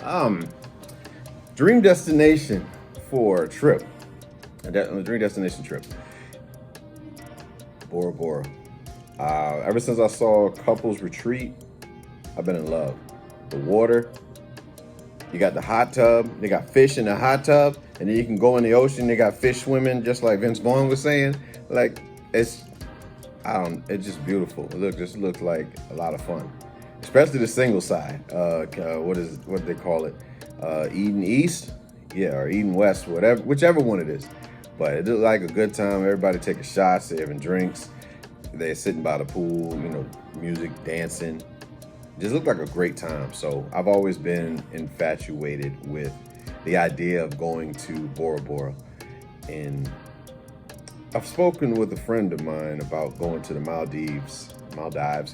Um, Dream destination for a trip. A dream destination trip. Bora Bora. Ever since I saw Couples Retreat, I've been in love. The water, you got the hot tub, they got fish in the hot tub, and then you can go in the ocean, they got fish swimming, just like Vince Vaughn was saying. Like, it's just beautiful. Just looks like a lot of fun. Especially the single side. What do they call it? Eden East? Yeah, or Eden West, whichever one it is. But it looked like a good time. Everybody taking shots, they're having drinks. They're sitting by the pool, music, dancing. Just looked like a great time. So I've always been infatuated with the idea of going to Bora Bora. And I've spoken with a friend of mine about going to the Maldives,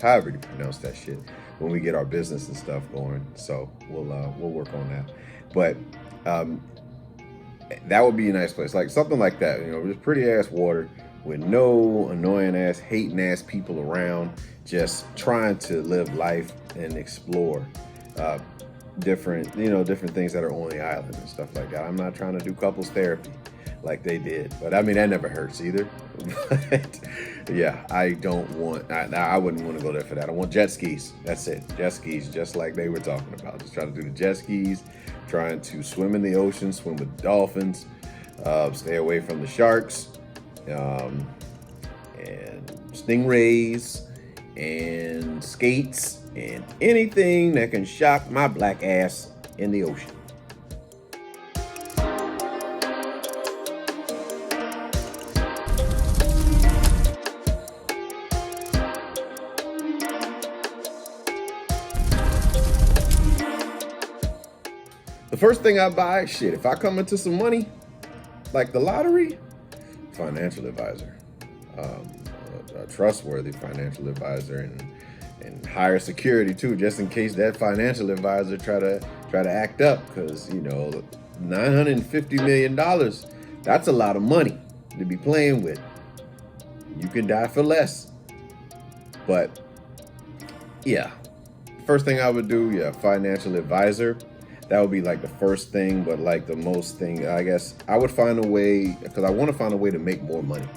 however you pronounce that shit, when we get our business and stuff going. So we'll work on that. But that would be a nice place, like something like that. Just pretty ass water with no annoying ass, hating ass people around, just trying to live life and explore different things that are on the island and stuff like that. I'm not trying to do couples therapy like they did, but I mean, that never hurts either. But yeah, I wouldn't want to go there for that. I want jet skis. That's it. Jet skis, just like they were talking about. Just trying to do the jet skis, trying to swim in the ocean, swim with dolphins, stay away from the sharks, and stingrays, and skates, and anything that can shock my black ass in the ocean. The first thing I buy, if I come into some money, like the lottery, financial advisor, a trustworthy financial advisor, and higher security too, just in case that financial advisor try to act up, because $950 million, that's a lot of money to be playing with. You can die for less. But yeah, first thing I would do, financial advisor. That would be like the first thing, but like the most thing, I guess I would find a way, because I want to find a way to make more money.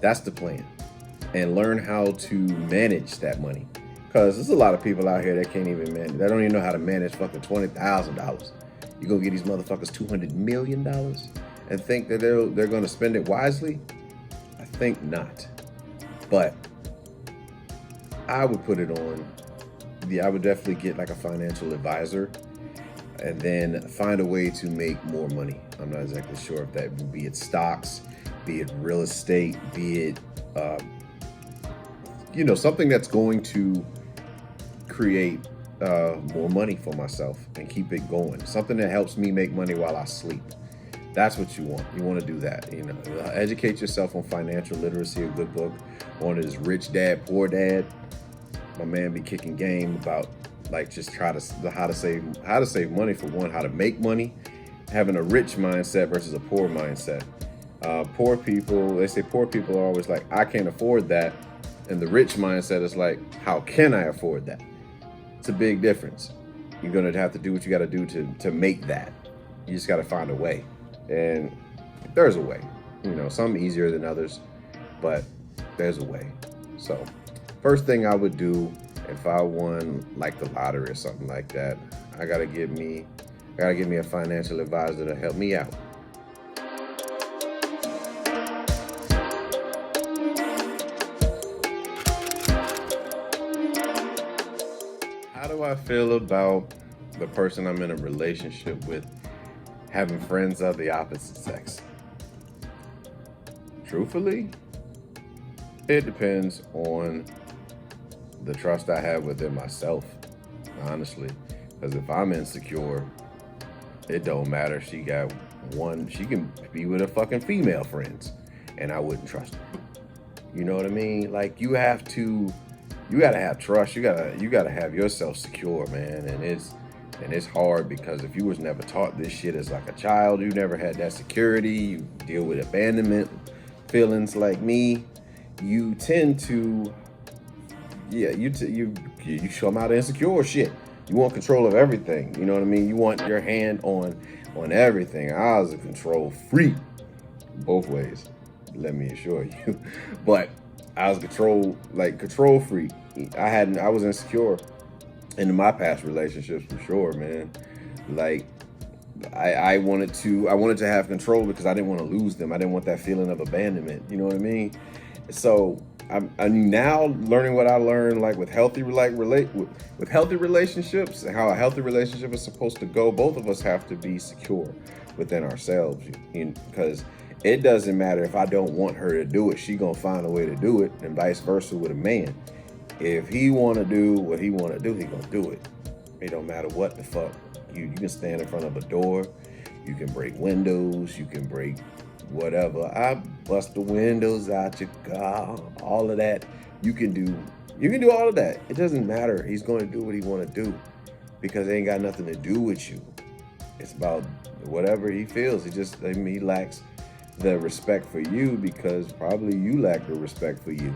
That's the plan. And learn how to manage that money. Because there's a lot of people out here that can't even manage. They don't even know how to manage fucking $20,000. You gonna get these motherfuckers $200 million and think that they're gonna spend it wisely? I think not. But I would put it on. I would definitely get like a financial advisor, and then find a way to make more money. I'm not exactly sure if that would be it stocks, be it real estate, be it, something that's going to create more money for myself and keep it going. Something that helps me make money while I sleep. That's what you want. You want to do that. Educate yourself on financial literacy. A good book on is Rich Dad, Poor Dad. My man be kicking game about like just how to save money, for one, how to make money, having a rich mindset versus a poor mindset. Poor people are always like, I can't afford that. And the rich mindset is like, how can I afford that? It's a big difference. You're going to have to do what you got to do to make that. You just got to find a way. And there's a way. Some easier than others, but there's a way. So first thing I would do, if I won like the lottery or something like that, I gotta get me a financial advisor to help me out. How do I feel about the person I'm in a relationship with having friends of the opposite sex? Truthfully, it depends on the trust I have within myself, honestly. Because if I'm insecure, it don't matter. She can be with a fucking female friends, and I wouldn't trust her. You know what I mean? Like, you gotta have trust. You gotta have yourself secure, man. And it's hard, because if you was never taught this shit as like a child, you never had that security, you deal with abandonment feelings like me, you tend to, you come out insecure shit. You want control of everything. You know what I mean? You want your hand on everything. I was a control freak both ways, let me assure you. But I was control freak. I was insecure in my past relationships for sure, man. Like I wanted to have control because I didn't want to lose them. I didn't want that feeling of abandonment. You know what I mean? So I'm now learning what I learned, like with healthy with healthy relationships, and how a healthy relationship is supposed to go. Both of us have to be secure within ourselves, because it doesn't matter if I don't want her to do it. She gonna find a way to do it, and vice versa with a man. If he want to do what he want to do, he gonna do it. It don't matter what the fuck. You can stand in front of a door, you can break windows, you can break whatever. I bust the windows out your car, all of that. You can do all of that. It doesn't matter. He's going to do what he want to do because it ain't got nothing to do with you. It's about whatever he feels. He lacks the respect for you because probably you lack the respect for you.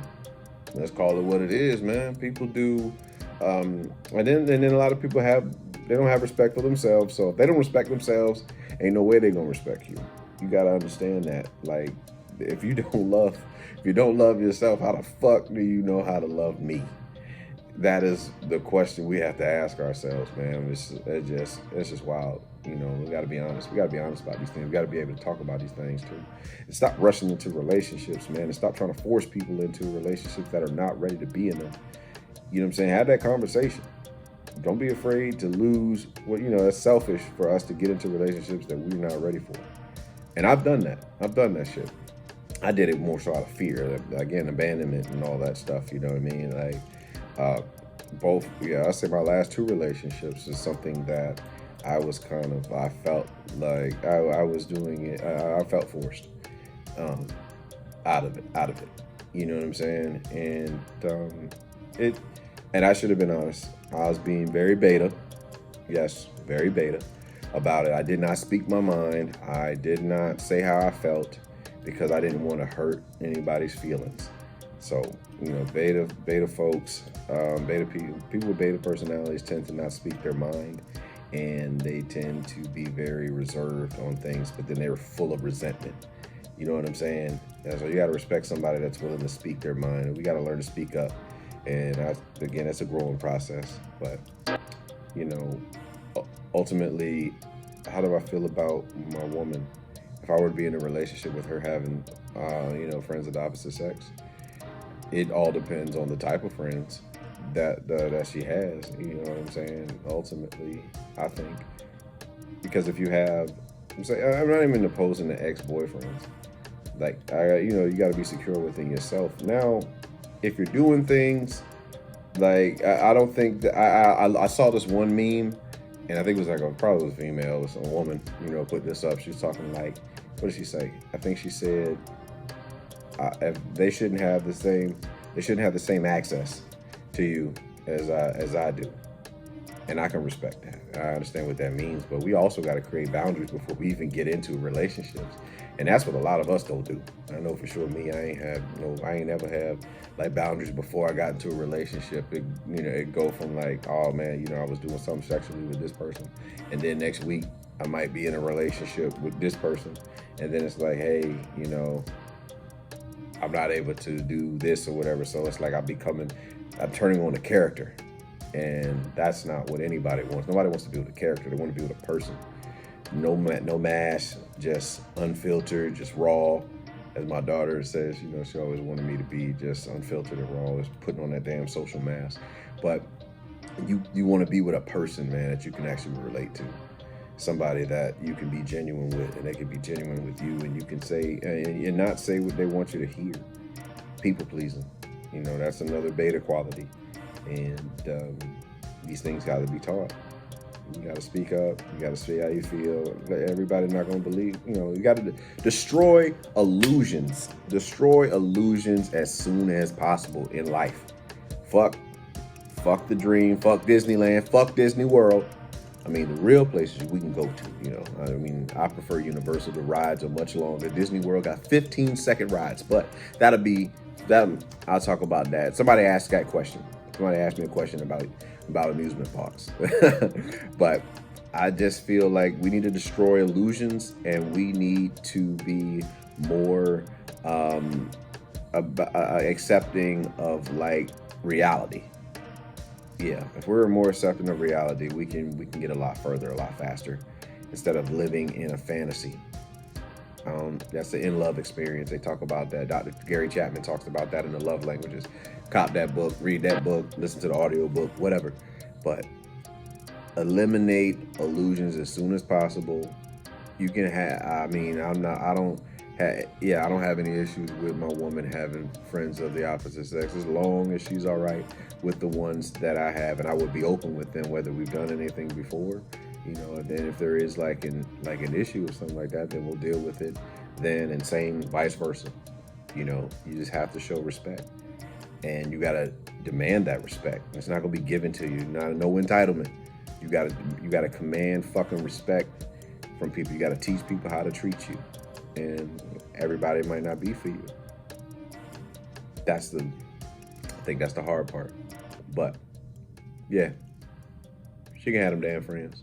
Let's call it what it is, man. People do, and then a lot of people they don't have respect for themselves. So if they don't respect themselves, ain't no way they're gonna respect you. You gotta understand that. Like, if you don't love yourself, how the fuck do you know how to love me? That is the question we have to ask ourselves, man. It's just wild. You know, we gotta be honest. We gotta be honest about these things. We gotta be able to talk about these things too. And stop rushing into relationships, man. And stop trying to force people into relationships that are not ready to be in them. You know what I'm saying? Have that conversation. Don't be afraid to lose. It's selfish for us to get into relationships that we're not ready for. And I've done that. I've done that shit. I did it more so out of fear, again, abandonment and all that stuff. You know what I mean? Like, I say my last two relationships is something that I felt like I was doing it. I felt forced out of it. You know what I'm saying? And I should have been honest. I was being very beta. Yes, very beta about it. I did not speak my mind. I did not say how I felt because I didn't want to hurt anybody's feelings. So, beta folks, beta people with beta personalities tend to not speak their mind, and they tend to be very reserved on things, but then they're full of resentment. You know what I'm saying? And so you got to respect somebody that's willing to speak their mind. We got to learn to speak up. And again, that's a growing process. But, ultimately, how do I feel about my woman? If I were to be in a relationship with her having, friends of the opposite sex, it all depends on the type of friends that she has. You know what I'm saying? Ultimately, I think, because if you have, I'm not even opposing the ex-boyfriends. Like, you got to be secure within yourself. Now, if you're doing things like, I don't think that I saw this one meme, and I think it was probably was a female, a woman, put this up. She was talking like, what did she say? I think she said, if they shouldn't have the same access to you as I do. And I can respect that. I understand what that means, but we also got to create boundaries before we even get into relationships. And that's what a lot of us don't do. I know for sure me, I ain't never have like boundaries before I got into a relationship. It go from like, oh man, I was doing something sexually with this person. And then next week I might be in a relationship with this person. And then it's like, hey, I'm not able to do this or whatever. So it's like I'm turning on the character. And that's not what anybody wants. Nobody wants to be with a character. They want to be with a person. No mask, just unfiltered, just raw. As my daughter says, she always wanted me to be just unfiltered and raw, just putting on that damn social mask. But you want to be with a person, man, that you can actually relate to. Somebody that you can be genuine with, and they can be genuine with you, and you can say, and not say what they want you to hear. People pleasing. That's another beta quality. And these things got to be taught. You got to speak up. You got to say how you feel. Everybody's not going to believe. You got to destroy illusions. Destroy illusions as soon as possible in life. Fuck the dream. Fuck Disneyland. Fuck Disney World. I mean, the real places we can go to, I prefer Universal. The rides are much longer. Disney World got 15-second rides, but I'll talk about that. Somebody asked that question. Somebody asked me a question about amusement parks, but I just feel like we need to destroy illusions, and we need to be more accepting of like reality. Yeah, if we're more accepting of reality, we can get a lot further, a lot faster, instead of living in a fantasy. That's the in love experience. They talk about that. Dr. Gary Chapman talks about that in the love languages. Cop that book, read that book, listen to the audio book, whatever. But eliminate illusions as soon as possible. You can have. I mean, I'm not. I don't. Yeah, I don't have any issues with my woman having friends of the opposite sex as long as she's all right with the ones that I have, and I would be open with them whether we've done anything before. You know, and then if there is like an issue or something like that, then we'll deal with it then, and same vice versa. You know, you just have to show respect, and you gotta demand that respect. It's not gonna be given to you. No entitlement. You gotta command fucking respect from people. You gotta teach people how to treat you, and everybody might not be for you. I think that's the hard part. But yeah, she can have them damn friends.